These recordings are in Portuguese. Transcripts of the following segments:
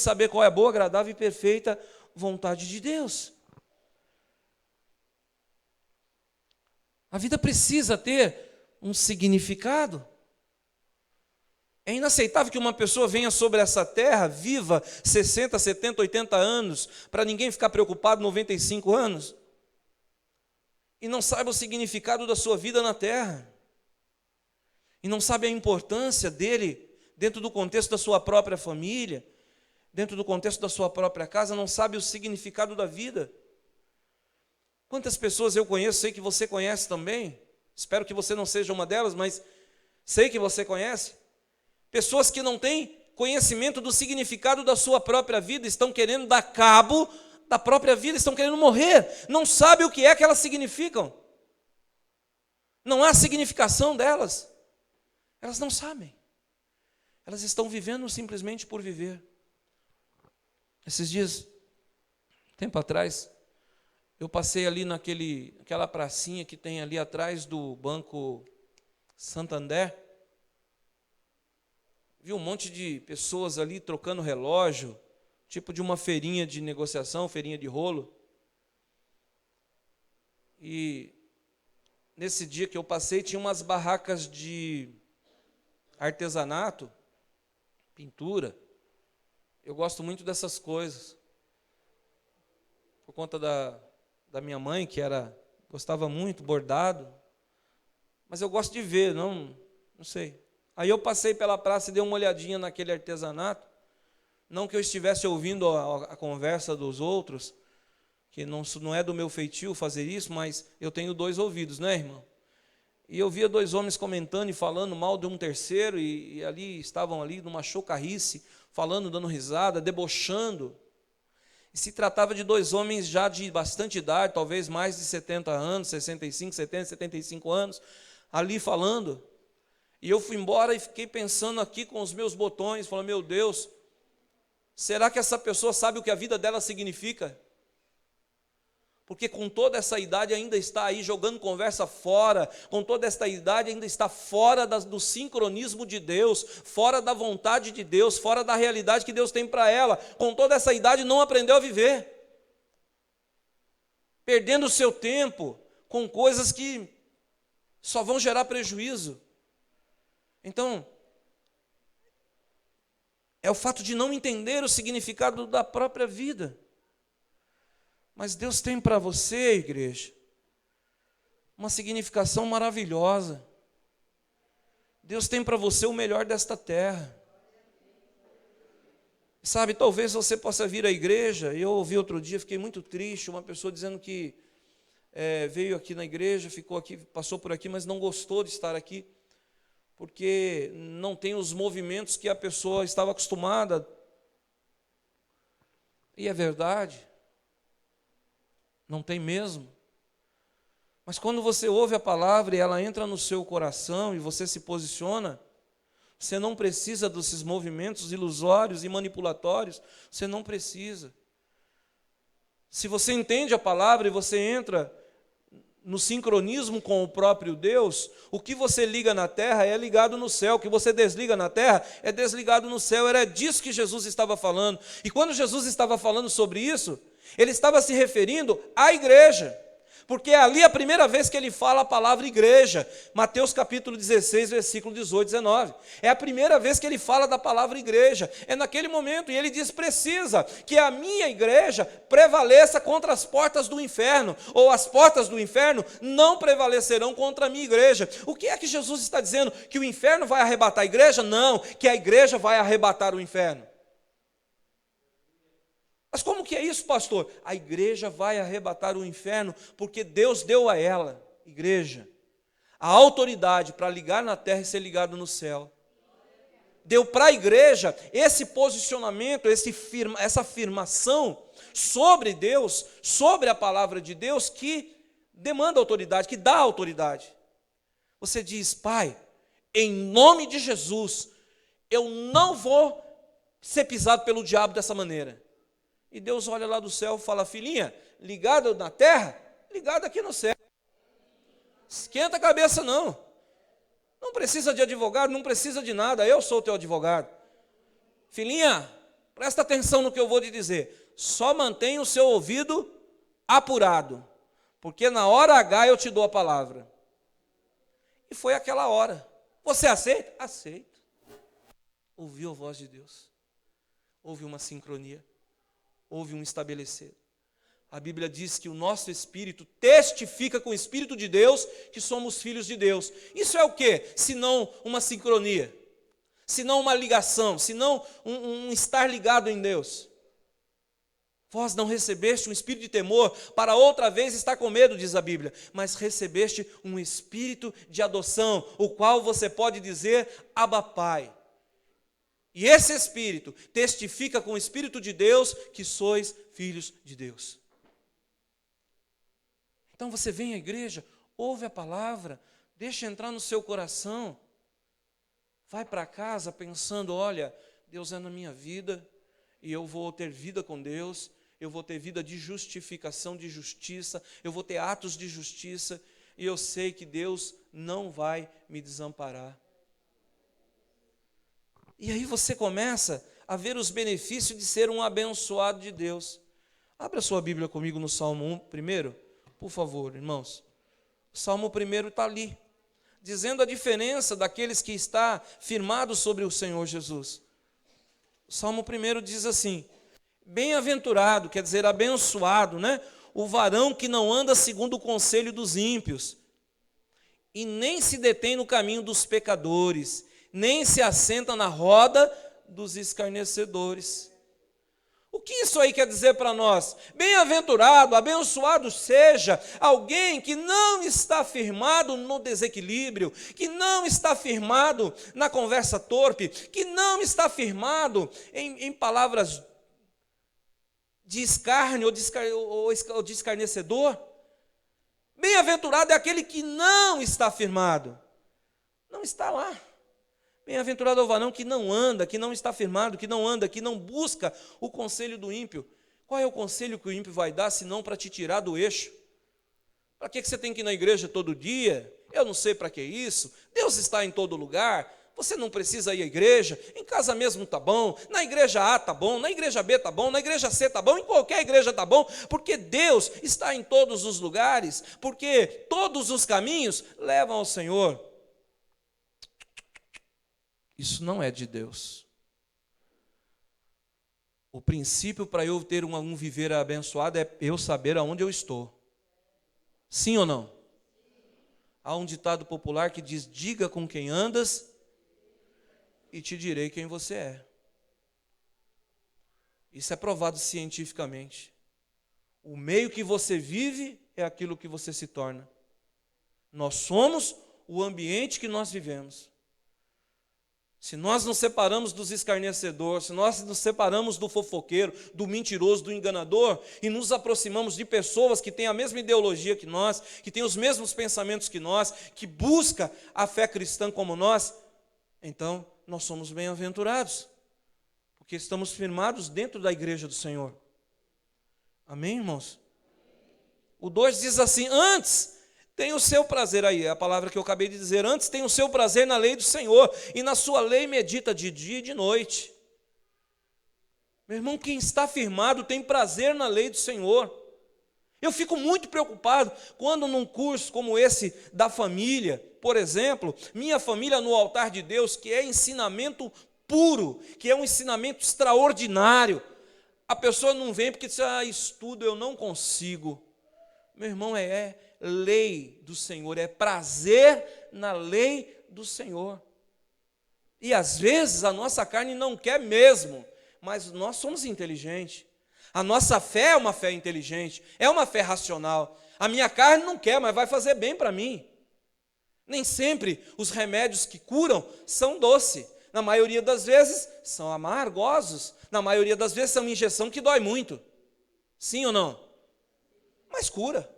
saber qual é a boa, agradável e perfeita vontade de Deus. A vida precisa ter um significado. É inaceitável que uma pessoa venha sobre essa terra, viva 60, 70, 80 anos, para ninguém ficar preocupado 95 anos, e não saiba o significado da sua vida na terra, e não sabe a importância dele dentro do contexto da sua própria família, dentro do contexto da sua própria casa, não sabe o significado da vida. Quantas pessoas eu conheço, sei que você conhece também, espero que você não seja uma delas, mas sei que você conhece, pessoas que não têm conhecimento do significado da sua própria vida, estão querendo dar cabo da própria vida, estão querendo morrer, não sabem o que é que elas significam, não há significação delas, elas não sabem, elas estão vivendo simplesmente por viver. Esses dias, tempo atrás, eu passei ali naquela pracinha que tem ali atrás do Banco Santander, vi um monte de pessoas ali trocando relógio, tipo de uma feirinha de negociação, feirinha de rolo. E nesse dia que eu passei, tinha umas barracas de artesanato, pintura. Eu gosto muito dessas coisas. Por conta da minha mãe, que gostava muito, bordado. Mas eu gosto de ver, não sei. Aí eu passei pela praça e dei uma olhadinha naquele artesanato. Não que eu estivesse ouvindo a conversa dos outros, que não é do meu feitio fazer isso, mas eu tenho 2 ouvidos, né, irmão? E eu via 2 homens comentando e falando mal de um terceiro, e ali estavam ali numa chocarrice, falando, dando risada, debochando. E se tratava de 2 homens já de bastante idade, talvez mais de 70 anos, 65, 70, 75 anos, ali falando. E eu fui embora e fiquei pensando aqui com os meus botões, falando, meu Deus, será que essa pessoa sabe o que a vida dela significa? Porque com toda essa idade ainda está aí jogando conversa fora, com toda essa idade ainda está fora do sincronismo de Deus, fora da vontade de Deus, fora da realidade que Deus tem para ela, com toda essa idade não aprendeu a viver, perdendo o seu tempo com coisas que só vão gerar prejuízo. Então, é o fato de não entender o significado da própria vida. Mas Deus tem para você, igreja, uma significação maravilhosa. Deus tem para você o melhor desta terra. Sabe, talvez você possa vir à igreja. Eu ouvi outro dia, fiquei muito triste, uma pessoa dizendo que veio aqui na igreja, ficou aqui, passou por aqui, mas não gostou de estar aqui, porque não tem os movimentos que a pessoa estava acostumada. E é verdade. Não tem mesmo. Mas quando você ouve a palavra e ela entra no seu coração e você se posiciona, você não precisa desses movimentos ilusórios e manipulatórios, você não precisa. Se você entende a palavra e você entra no sincronismo com o próprio Deus, o que você liga na terra é ligado no céu, o que você desliga na terra é desligado no céu. Era disso que Jesus estava falando. E quando Jesus estava falando sobre isso, ele estava se referindo à igreja, porque é ali a primeira vez que ele fala a palavra igreja, Mateus capítulo 16, versículo 18, 19, é a primeira vez que ele fala da palavra igreja, é naquele momento, e ele diz, precisa que a minha igreja prevaleça contra as portas do inferno, ou as portas do inferno não prevalecerão contra a minha igreja. O que é que Jesus está dizendo? Que o inferno vai arrebatar a igreja? Não, que a igreja vai arrebatar o inferno. Mas como que é isso, pastor? A igreja vai arrebatar o inferno, porque Deus deu a ela, igreja, a autoridade para ligar na terra e ser ligado no céu. Deu para a igreja esse posicionamento, essa afirmação sobre Deus, sobre a palavra de Deus, que demanda autoridade, que dá autoridade. Você diz, Pai, em nome de Jesus, eu não vou ser pisado pelo diabo dessa maneira. E Deus olha lá do céu e fala, filhinha, ligado na terra, ligado aqui no céu. Esquenta a cabeça não. Não precisa de advogado, não precisa de nada, eu sou o teu advogado. Filhinha, Presta atenção no que eu vou te dizer. Só mantenha o seu ouvido apurado, porque na hora H eu te dou a palavra. E foi aquela hora. Você aceita? Aceito. Ouviu a voz de Deus. Houve uma sincronia. Houve um estabelecer. A Bíblia diz que o nosso espírito testifica com o Espírito de Deus que somos filhos de Deus. Isso é o quê? Senão uma sincronia. Senão uma ligação. Senão um estar ligado em Deus. Vós não recebeste um espírito de temor para outra vez estar com medo, diz a Bíblia, mas recebeste um espírito de adoção, o qual você pode dizer, Abba, Pai. E esse espírito testifica com o Espírito de Deus que sois filhos de Deus. Então você vem à igreja, ouve a palavra, deixa entrar no seu coração, vai para casa pensando, olha, Deus é na minha vida, e eu vou ter vida com Deus, eu vou ter vida de justificação, de justiça, eu vou ter atos de justiça, e eu sei que Deus não vai me desamparar. E aí você começa a ver os benefícios de ser um abençoado de Deus. Abra sua Bíblia comigo no Salmo 1 primeiro, por favor, irmãos. O Salmo 1 está ali, dizendo a diferença daqueles que está firmados sobre o Senhor Jesus. O Salmo 1 diz assim, bem-aventurado, quer dizer abençoado, né? O varão que não anda segundo o conselho dos ímpios, e nem se detém no caminho dos pecadores, nem se assenta na roda dos escarnecedores. O que isso aí quer dizer para nós? Bem-aventurado, abençoado seja alguém que não está firmado no desequilíbrio, que não está firmado na conversa torpe, que não está firmado em palavras de escárnio ou de escarnecedor. Bem-aventurado é aquele que não está firmado, não está lá. Bem-aventurado é o varão que não anda, que não está firmado, que não anda, que não busca o conselho do ímpio. Qual é o conselho que o ímpio vai dar, senão para te tirar do eixo? Para que você tem que ir na igreja todo dia? Eu não sei para que isso. Deus está em todo lugar. Você não precisa ir à igreja. Em casa mesmo está bom. Na igreja A está bom. Na igreja B está bom. Na igreja C está bom. Em qualquer igreja está bom. Porque Deus está em todos os lugares. Porque todos os caminhos levam ao Senhor. Isso não é de Deus. O princípio para eu ter um viver abençoado é eu saber aonde eu estou. Sim ou não? Há um ditado popular que diz, diga com quem andas e te direi quem você é. Isso é provado cientificamente. O meio que você vive é aquilo que você se torna. Nós somos o ambiente que nós vivemos. Se nós nos separamos dos escarnecedores, se nós nos separamos do fofoqueiro, do mentiroso, do enganador, e nos aproximamos de pessoas que têm a mesma ideologia que nós, que têm os mesmos pensamentos que nós, que buscam a fé cristã como nós, então nós somos bem-aventurados, porque estamos firmados dentro da igreja do Senhor. Amém, irmãos? O 2 diz assim, antes tem o seu prazer, aí, é a palavra que eu acabei de dizer, antes tem o seu prazer na lei do Senhor, e na sua lei medita de dia e de noite. Meu irmão, quem está firmado tem prazer na lei do Senhor. Eu fico muito preocupado quando num curso como esse da família, por exemplo, minha família no altar de Deus, que é ensinamento puro, que é um ensinamento extraordinário, a pessoa não vem porque diz, estudo eu não consigo. Meu irmão, é lei do Senhor, é prazer na lei do Senhor. E às vezes a nossa carne não quer mesmo, mas nós somos inteligentes. A nossa fé é uma fé inteligente, é uma fé racional. A minha carne não quer, mas vai fazer bem para mim. Nem sempre os remédios que curam são doces. Na maioria das vezes são amargosos. Na maioria das vezes são injeção que dói muito. Sim ou não? Mas cura.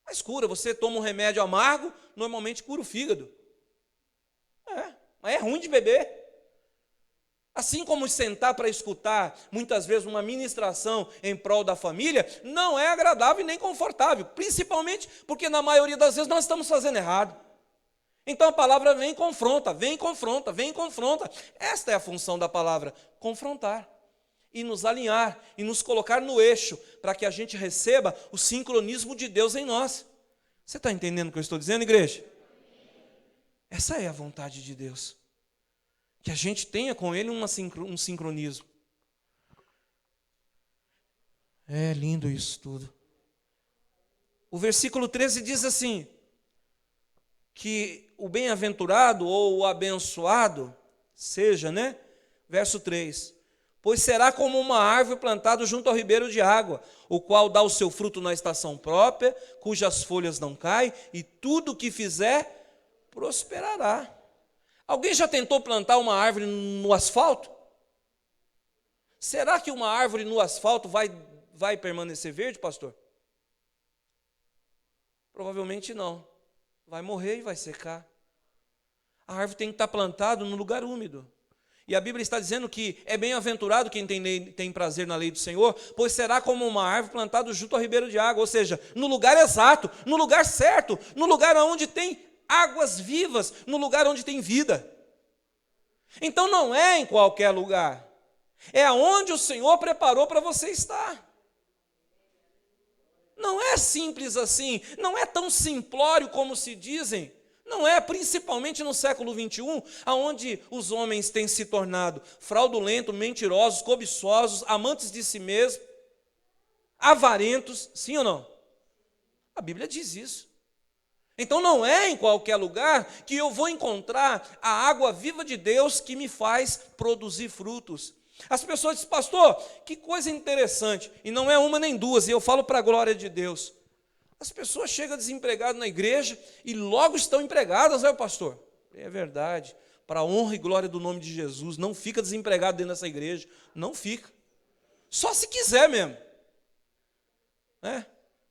Mas cura, você toma um remédio amargo, normalmente cura o fígado. Mas é ruim de beber. Assim como sentar para escutar, muitas vezes, uma ministração em prol da família, não é agradável e nem confortável, principalmente porque na maioria das vezes nós estamos fazendo errado. Então a palavra vem e confronta, vem e confronta, vem e confronta. Esta é a função da palavra, confrontar. e nos alinhar, e nos colocar no eixo, para que a gente receba o sincronismo de Deus em nós. Você está entendendo o que eu estou dizendo, igreja? Essa é a vontade de Deus. Que a gente tenha com Ele um sincronismo. É lindo isso tudo. O versículo 13 diz assim, que o bem-aventurado ou o abençoado seja, Verso 3. Pois será como uma árvore plantada junto ao ribeiro de água, o qual dá o seu fruto na estação própria, cujas folhas não caem, e tudo o que fizer prosperará. Alguém já tentou plantar uma árvore no asfalto? Será que uma árvore no asfalto vai permanecer verde, pastor? Provavelmente não. Vai morrer e vai secar. A árvore tem que estar plantada no lugar úmido. E a Bíblia está dizendo que é bem-aventurado quem tem prazer na lei do Senhor, pois será como uma árvore plantada junto ao ribeiro de água, ou seja, no lugar exato, no lugar certo, no lugar onde tem águas vivas, no lugar onde tem vida. Então não é em qualquer lugar, é aonde o Senhor preparou para você estar. Não é simples assim, não é tão simplório como se dizem. Não é, principalmente no século 21, onde os homens têm se tornado fraudulentos, mentirosos, cobiçosos, amantes de si mesmos, avarentos, sim ou não? A Bíblia diz isso. Então não é em qualquer lugar que eu vou encontrar a água viva de Deus que me faz produzir frutos. As pessoas dizem, pastor, que coisa interessante, e não é uma nem duas, e eu falo para a glória de Deus. As pessoas chegam desempregadas na igreja e logo estão empregadas, pastor? É verdade, para a honra e glória do nome de Jesus, não fica desempregado dentro dessa igreja, não fica. Só se quiser mesmo.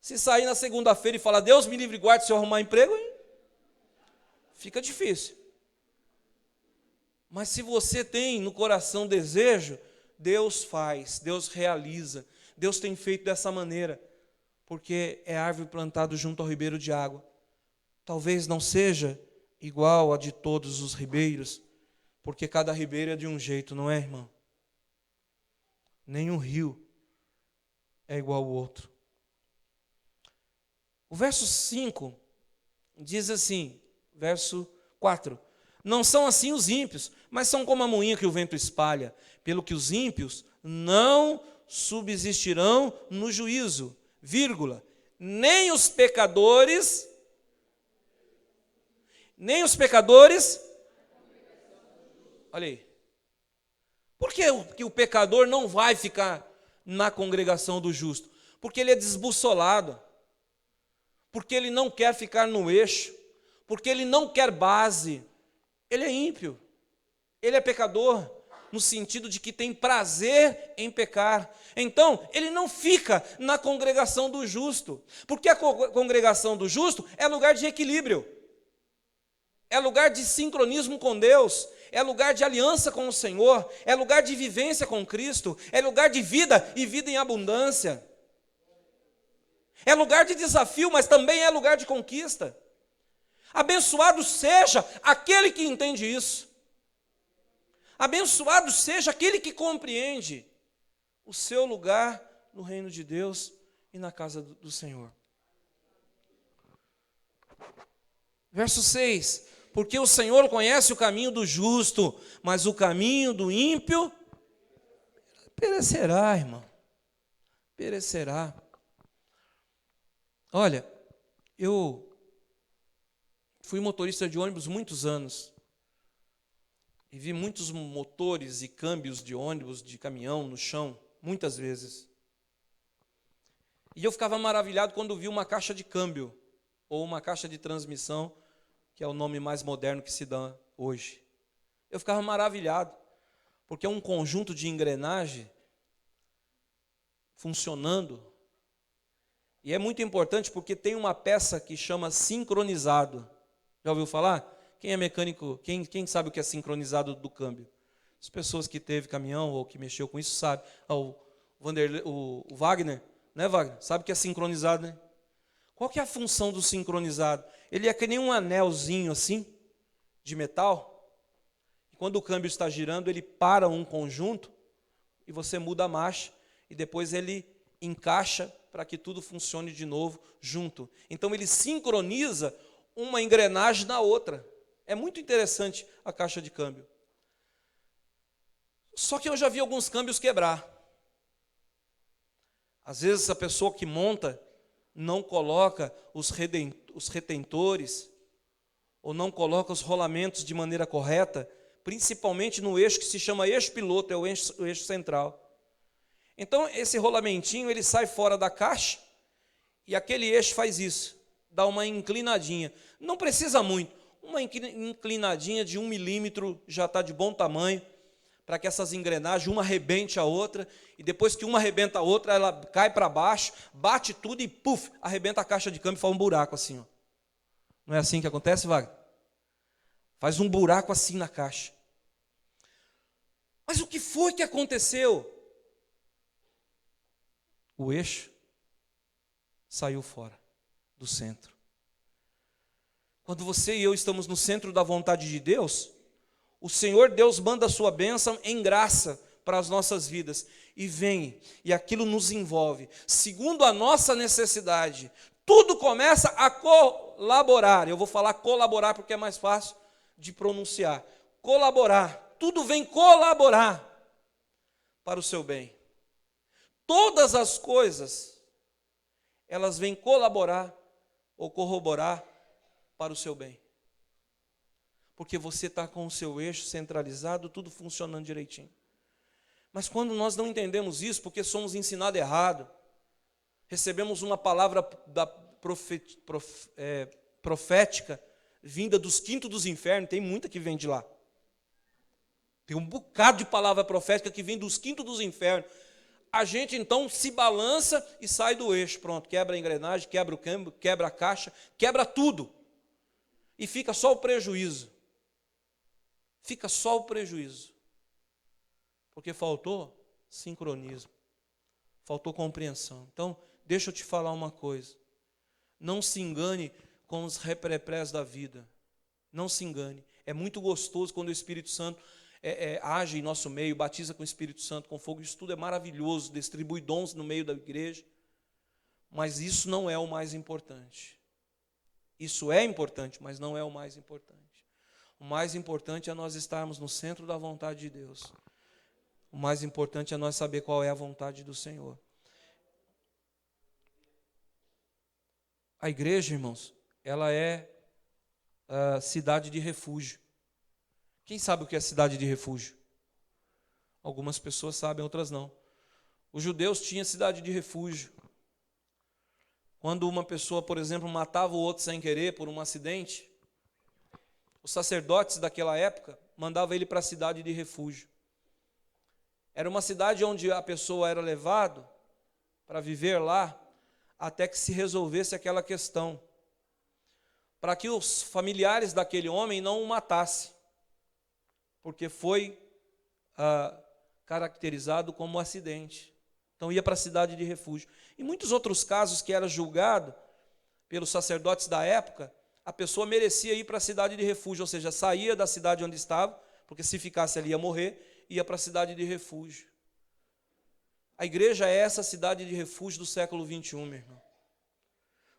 Se sair na segunda-feira e falar, Deus me livre e guarde se eu arrumar emprego, fica difícil. Mas se você tem no coração desejo, Deus faz, Deus realiza, Deus tem feito dessa maneira, porque é árvore plantada junto ao ribeiro de água. Talvez não seja igual a de todos os ribeiros, porque cada ribeiro é de um jeito, não é, irmão? Nenhum rio é igual ao outro. O verso 5 diz assim, verso 4, não são assim os ímpios, mas são como a moinha que o vento espalha, pelo que os ímpios não subsistirão no juízo, nem os pecadores, olha aí, por que o pecador não vai ficar na congregação do justo? Porque ele é desbussolado, porque ele não quer ficar no eixo, porque ele não quer base, ele é ímpio, ele é pecador, no sentido de que tem prazer em pecar. Então, ele não fica na congregação do justo, porque a congregação do justo é lugar de equilíbrio, é lugar de sincronismo com Deus, é lugar de aliança com o Senhor, é lugar de vivência com Cristo, é lugar de vida e vida em abundância. É lugar de desafio, mas também é lugar de conquista. Abençoado seja aquele que entende isso. Abençoado seja aquele que compreende o seu lugar no reino de Deus e na casa do Senhor. Verso 6. Porque o Senhor conhece o caminho do justo, mas o caminho do ímpio perecerá, irmão. Perecerá. Olha, eu fui motorista de ônibus muitos anos. E vi muitos motores e câmbios de ônibus, de caminhão no chão, muitas vezes. E eu ficava maravilhado quando vi uma caixa de câmbio, ou uma caixa de transmissão, que é o nome mais moderno que se dá hoje. Eu ficava maravilhado, porque é um conjunto de engrenagem funcionando. E é muito importante porque tem uma peça que chama sincronizado. Já ouviu falar? Quem é mecânico, quem sabe o que é sincronizado do câmbio? As pessoas que teve caminhão ou que mexeu com isso sabem. O Wagner, né, Wagner? Sabe o que é sincronizado, né? Qual que é a função do sincronizado? Ele é que nem um anelzinho assim, de metal. E quando o câmbio está girando, ele para um conjunto e você muda a marcha, e depois ele encaixa para que tudo funcione de novo junto. Então ele sincroniza uma engrenagem na outra. É muito interessante a caixa de câmbio. Só que eu já vi alguns câmbios quebrar. Às vezes a pessoa que monta não coloca os retentores, ou não coloca os rolamentos de maneira correta, principalmente no eixo que se chama eixo piloto, é o eixo central. Então esse rolamentinho ele sai fora da caixa, e aquele eixo faz isso, dá uma inclinadinha. Não precisa muito, uma inclinadinha de 1 milímetro já está de bom tamanho, para que essas engrenagens, uma arrebente a outra, e depois que uma arrebenta a outra, ela cai para baixo, bate tudo e, puf, arrebenta a caixa de câmbio e faz um buraco assim. Ó. Não é assim que acontece, Wagner? Faz um buraco assim na caixa. Mas o que foi que aconteceu? O eixo saiu fora do centro. Quando você e eu estamos no centro da vontade de Deus, o Senhor Deus manda a sua bênção em graça para as nossas vidas. E vem, e aquilo nos envolve. Segundo a nossa necessidade, tudo começa a colaborar. Eu vou falar colaborar porque é mais fácil de pronunciar. Colaborar. Tudo vem colaborar para o seu bem. Todas as coisas, elas vêm colaborar ou corroborar para o seu bem. Porque você está com o seu eixo centralizado, tudo funcionando direitinho. Mas quando nós não entendemos isso, porque somos ensinados errado, recebemos uma palavra profética, vinda dos quintos dos infernos, tem muita que vem de lá. Tem um bocado de palavra profética que vem dos quintos dos infernos. A gente então se balança e sai do eixo, pronto, quebra a engrenagem, quebra o câmbio, quebra a caixa, quebra tudo. E fica só o prejuízo. Fica só o prejuízo. Porque faltou sincronismo. Faltou compreensão. Então, deixa eu te falar uma coisa. Não se engane com os repreprés da vida. Não se engane. É muito gostoso quando o Espírito Santo age em nosso meio, batiza com o Espírito Santo, com fogo. Isso tudo é maravilhoso, distribui dons no meio da igreja. Mas isso não é o mais importante. Isso é importante, mas não é o mais importante. O mais importante é nós estarmos no centro da vontade de Deus. O mais importante é nós saber qual é a vontade do Senhor. A igreja, irmãos, ela é a cidade de refúgio. Quem sabe o que é cidade de refúgio? Algumas pessoas sabem, outras não. Os judeus tinham cidade de refúgio. Quando uma pessoa, por exemplo, matava o outro sem querer por um acidente, os sacerdotes daquela época mandavam ele para a cidade de refúgio. Era uma cidade onde a pessoa era levada para viver lá até que se resolvesse aquela questão, para que os familiares daquele homem não o matassem, porque foi caracterizado como um acidente. Então ia para a cidade de refúgio. Em muitos outros casos que era julgado pelos sacerdotes da época, a pessoa merecia ir para a cidade de refúgio, ou seja, saía da cidade onde estava, porque se ficasse ali ia morrer, ia para a cidade de refúgio. A igreja é essa cidade de refúgio do século 21, meu irmão.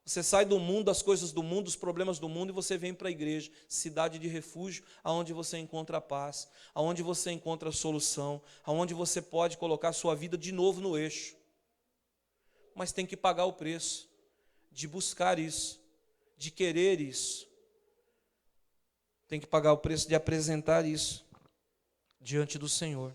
Você sai do mundo, das coisas do mundo, dos problemas do mundo, e você vem para a igreja, cidade de refúgio, aonde você encontra paz, aonde você encontra solução, aonde você pode colocar a sua vida de novo no eixo. Mas tem que pagar o preço de buscar isso, de querer isso. Tem que pagar o preço de apresentar isso diante do Senhor.